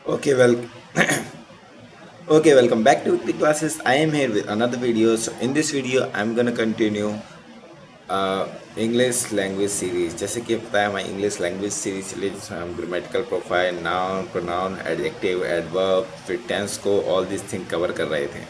Okay, well, okay, welcome back to Weekly Classes. I am here with another video. So in this video, I'm gonna continue English language series. जैसे कि पता है हमारी English language series चली जिसमें हम grammatical profile, noun, pronoun, adjective, adverb, फिर tense को ऑल दिस थिंग कवर कर रहे थे,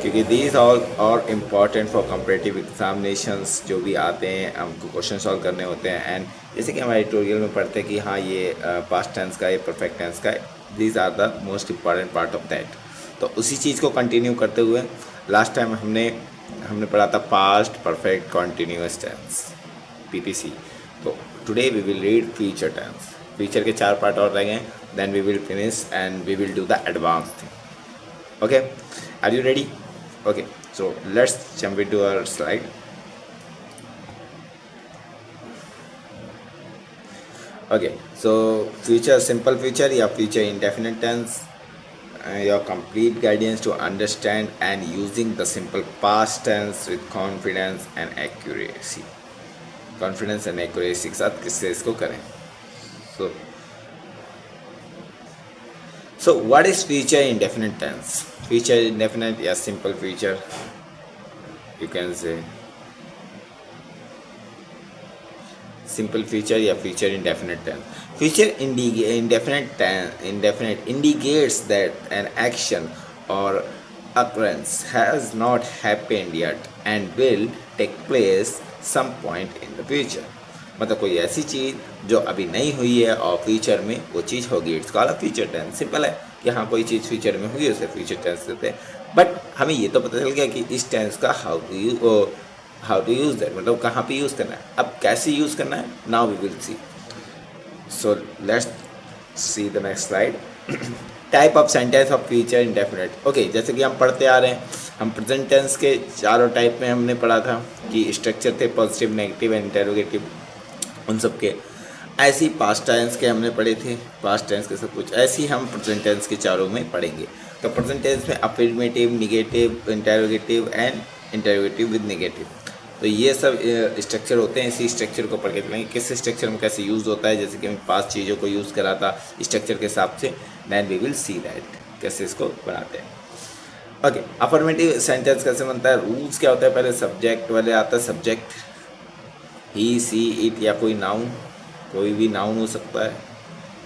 क्योंकि दीज ऑल और इम्पॉर्टेंट फॉर कम्परेटिव एग्जामिनेशंस जो भी आते हैं हमको क्वेश्चन सॉल्व करने होते हैं। एंड जैसे कि हमारे ट्यूटोरियल में पढ़ते हैं कि हाँ ये पास्ट टेंस का, ये परफेक्ट टेंस का, these are the most important part of that. तो उसी चीज़ को कंटिन्यू करते हुए लास्ट टाइम हमने हमने पढ़ा था past perfect continuous tense, PPC. तो today we will read future tense. Future के 4 पार्ट और रह गए, then we will finish and we will do the advance thing. Okay, are you ready? Okay, so let's jump into our slide. Okay, so future simple future या future indefinite tense, your complete guidance to understand and using the simple past tense with confidence and accuracy. Confidence and accuracy के साथ किससे इसको करें? So what is future indefinite tense? Future indefinite या simple future, you can say simple future या future indefinite tense. Future indefinite indicates that an action or occurrence has not happened yet and will take place some point in the future. मतलब कोई ऐसी चीज़ जो अभी नहीं हुई है और फ्यूचर में वो चीज़ होगी, it's called future tense. Simple है कि हाँ कोई चीज़ फ्यूचर में हुई उसे फ्यूचर टेंस देते हैं। बट हमें ये तो पता चल गया कि इस टेंस का हाउ टू यूज़ दैट, मतलब कहाँ पे यूज़ करना है। अब कैसे यूज़ करना है, now we will see. So let's see the next slide. Type of sentence of future indefinite. Okay, जैसे कि हम पढ़ते आ रहे हैं, हम प्रेजेंट टेंस के चारों टाइप में हमने पढ़ा था कि स्ट्रक्चर थे पॉजिटिव, नेगेटिव एंड इंटरोगेटिव, उन सब के। ऐसे ही पास्ट टेंस के हमने पढ़े थे, पास्ट टेंस के सब कुछ ऐसे ही हम प्रेजेंट टेंस के चारों में पढ़ेंगे। तो प्रेजेंट टेंस में affirmative, negative, interrogative and interrogative with negative, तो ये सब स्ट्रक्चर होते हैं। इसी स्ट्रक्चर को पढ़ के चलेंगे किस स्ट्रक्चर में कैसे यूज़ होता है। जैसे कि हम पास्ट चीज़ों को यूज़ करा था स्ट्रक्चर के हिसाब से, then we will see that कैसे इसको बनाते हैं। ओके, अफर्मेटिव सेंटेंस कैसे बनता है, रूल्स क्या होता है। पहले सब्जेक्ट वाले आता है, सब्जेक्ट ही, सी, इट या कोई नाउन, कोई भी नाउन हो सकता है,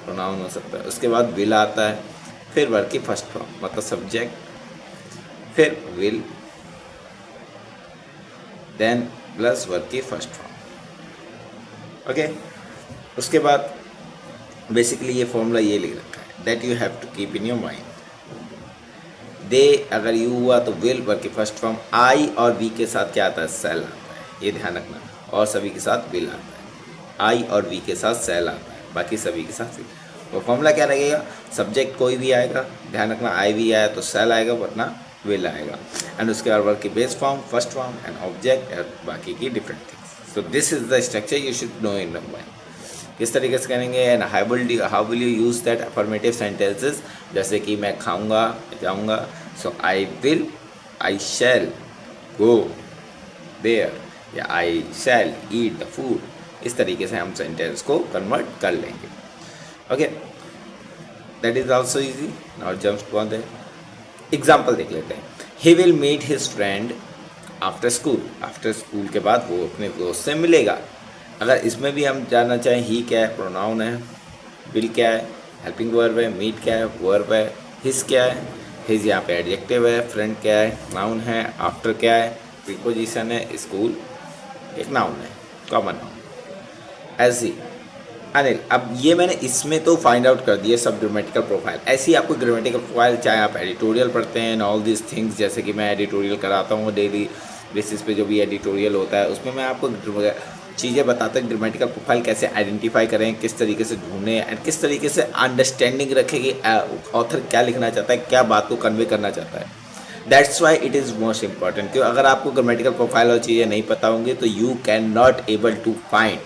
प्रोनाउन हो सकता है। उसके बाद विल आता है, फिर वर्ब की फर्स्ट फॉर्म मतलब सब्जेक्ट, फिर विल, देन प्लस वर्ब की फर्स्ट फॉर्म। ओके, उसके बाद बेसिकली ये फॉर्मूला ये लिख रखा है, that you have to keep in your mind. They अगर यू हुआ तो विल, वर्ब की फर्स्ट फॉर्म। आई और वी के साथ क्या आता है, सेल आता है, ये ध्यान रखना। और सभी के साथ विल आता है, आई और वी के साथ सेल आता है, बाकी सभी के साथ विल। वो फॉर्मूला क्या लगेगा, सब्जेक्ट कोई भी आएगा, ध्यान रखना आई भी आया तो सेल आएगा वरना विल आएगा। एंड उसके बाद वर्ब की base form, first form and object और बाकी की different things. So this is the structure you should know in your mind. किस तरीके से करेंगे and how will you use that affirmative sentences. जैसे कि मैं खाऊंगा, जाऊंगा, सो I will, I shell go there, या आई शैल ईट द फूड। इस तरीके से हम सेंटेंस को कन्वर्ट कर लेंगे। Okay, that is also easy. Now jump on the example देख लेते हैं। He will meet his friend after school. After school के बाद वो अपने दोस्त से मिलेगा। अगर इसमें भी हम जानना चाहें, ही क्या है, प्रोनाउन है, विल क्या है, हेल्पिंग वर्ब है, मीट क्या है, वर्ब है, हिज क्या है, हिज यहाँ पे एडजेक्टिव है, फ्रेंड क्या है, नाउन है, आफ्टर क्या है, प्रीपोजिशन है, स्कूल एक नाउन है, कॉमन नाउन। ऐसी अनिल, अब ये मैंने इसमें तो फाइंड आउट कर दिया सब ग्रामेटिकल प्रोफाइल। ऐसे ही आपको ग्रामेटिकल प्रोफाइल, चाहे आप एडिटोरियल पढ़ते हैं ऑल दिस थिंग्स, जैसे कि मैं एडिटोरियल कराता हूँ डेली बेसिस पे, जो भी एडिटोरियल होता है उसमें मैं आपको चीज़ें बताता हूँ ग्रामेटिकल प्रोफाइल कैसे आइडेंटिफाई करें, किस तरीके से ढूंढें एंड किस तरीके से अंडरस्टैंडिंग रखें कि ऑथर क्या लिखना चाहता है, क्या बात को कन्वे करना चाहता है। That's why it is most important. क्योंकि अगर आपको ग्रामेटिकल प्रोफाइल और चीज़ें नहीं पता होंगी तो you can not able to find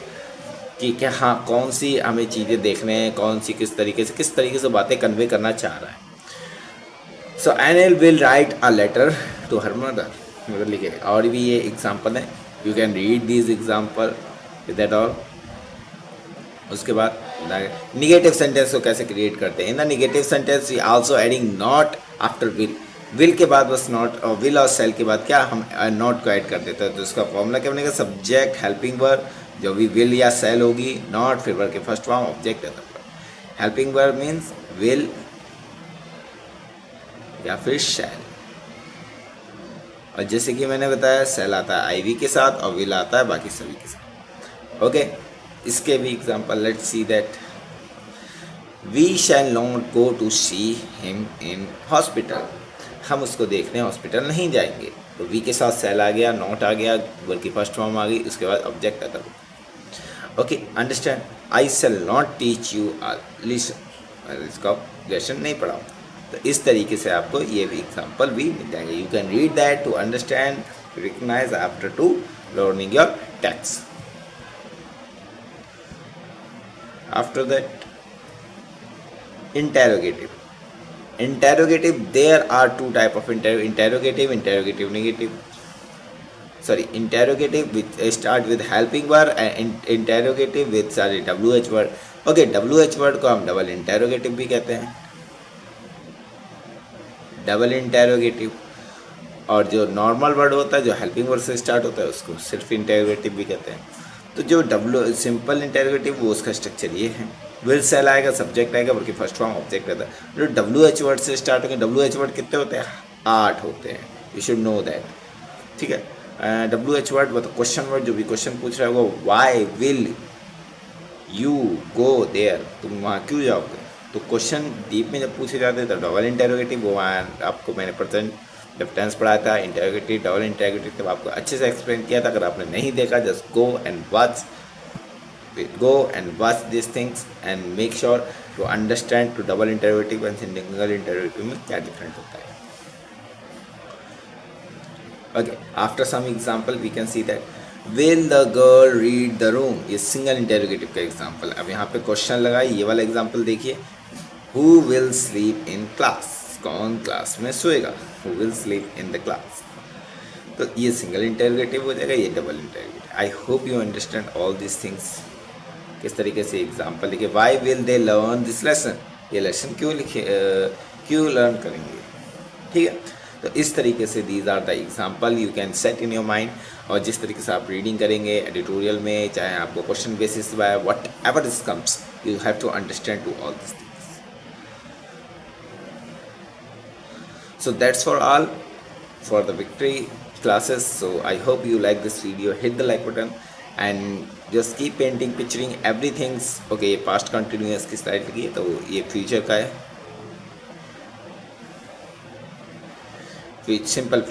कि क्या हाँ कौन सी हमें चीज़ें देखने हैं, कौन सी किस तरीके से बातें कन्वे करना चाह रहा है। So Anil will write a letter to her mother, मतलब लिखे। और भी ये एग्जाम्पल है, you can read this example with that all. उसके बाद निगेटिव सेंटेंस को कैसे क्रिएट करते हैं। In the negative sentence we also adding not after will. Will के बाद बस नॉट, और विल और सेल के बाद क्या हम नॉट को ऐड कर देते हैं। तो इसका फॉर्मूला क्या बनेगा, सब्जेक्ट हेल्पिंग वर्ब, जो भी विल या सेल होगी, नॉट फिर वर्ब के first form, object other verb. Helping verb means will या फिर शैल। और जैसे कि मैंने बताया सेल आता है आईवी के साथ और विल आता है बाकी सभी के साथ। ओके, इसके भी example let's see that we shall not go to see him in hospital. हम उसको देखने हॉस्पिटल नहीं जाएंगे। तो वी के साथ सेल आ गया, नॉट आ गया, वर्ब की फर्स्ट फॉर्म आ गई, उसके बाद object other. Okay, understand. I shall not teach you listen, इसका लेसन नहीं पढ़ाऊँ। तो इस तरीके से आपको ये भी एग्जाम्पल भी मिल जाएंगे। You can read that to understand, recognize after to learning your text. After that interrogative. Interrogative, there are two type of interrogative negative. Sorry, interrogative with start with helping word and interrogative with WH word. Okay, WH word को हम double interrogative भी कहते हैं, double interrogative. और जो normal word होता है जो हेल्पिंग वर्ड से स्टार्ट होता है उसको सिर्फ इंटेरोगेटिव भी कहते हैं। तो जो सिंपल इंटेरोगेटिव वो उसका स्ट्रक्चर ये है, विल सेल आएगा, सब्जेक्ट आएगा, बल्कि फर्स्ट फॉर्म ऑब्जेक्ट रहता है। जो WH वर्ड से स्टार्ट होंगे, WH वर्ड कितने होते हैं, 8 होते हैं, यू शुड नो दैट। ठीक है, WH वर्ड मतलब क्वेश्चन वर्ड, जो भी क्वेश्चन पूछ रहा है वो why will you go there, तुम वहाँ क्यों जाओगे। तो क्वेश्चन डीप में जब पूछे जाते हैं तो डबल इंटेरोगेटिव, वो आपको मैंने प्रेजेंट जब टेंस पढ़ाया था इंटेरोगेटिव डबल इंटेरोगेटिव तब आपको अच्छे से एक्सप्लेन किया था। अगर आपने नहीं देखा just go and watch these things and make sure to understand to double interrogative and single interrogative में क्या डिफरेंट होता है। Okay, after some example we can see that will the girl read the room, ये single interrogative का example. अब यहाँ पे question लगा, ये वाला एग्जाम्पल देखिए, who will sleep in class, कौन क्लास में सोएगा, who will sleep in the class। तो ये सिंगल इंटेरोगेटिव हो जाएगा, ये double interrogative. I hope you understand all this things. किस तरीके से एग्जाम्पल लिखे, why will they learn this lesson, ये लेसन क्यों लिखे, क्यों लर्न करेंगे। ठीक है, तो इस तरीके से these are the example you can set in your mind. और जिस तरीके से आप रीडिंग करेंगे एडिटोरियल में, चाहे आपको question basis by whatever this comes, you have to understand to all this things. So that's for all for the victory classes. So I hope you like this video. Hit the like button and just keep painting, picturing everything. Okay, ये past continuous की slide लगी है, तो ये future का है, simple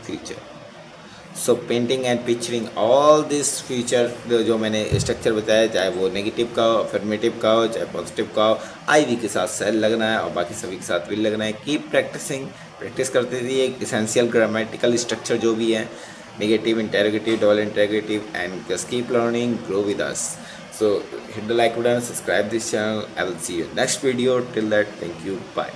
future. So painting and picturing all this future जो मैंने स्ट्रक्चर बताया, चाहे वो नेगेटिव का हो, अफर्मेटिव का हो, चाहे पॉजिटिव का हो, आईवी के साथ सेल लगना है और बाकी सभी के साथ विल लगना है। कीप प्रैक्टिसिंग, प्रैक्टिस करते रहिए। इसेंशियल ग्रामेटिकल स्ट्रक्चर जो भी है, negative, interrogative, double interrogative, and just keep learning, grow with us. So hit the like button, subscribe this channel. I will see you in next video. Till that, thank you, bye.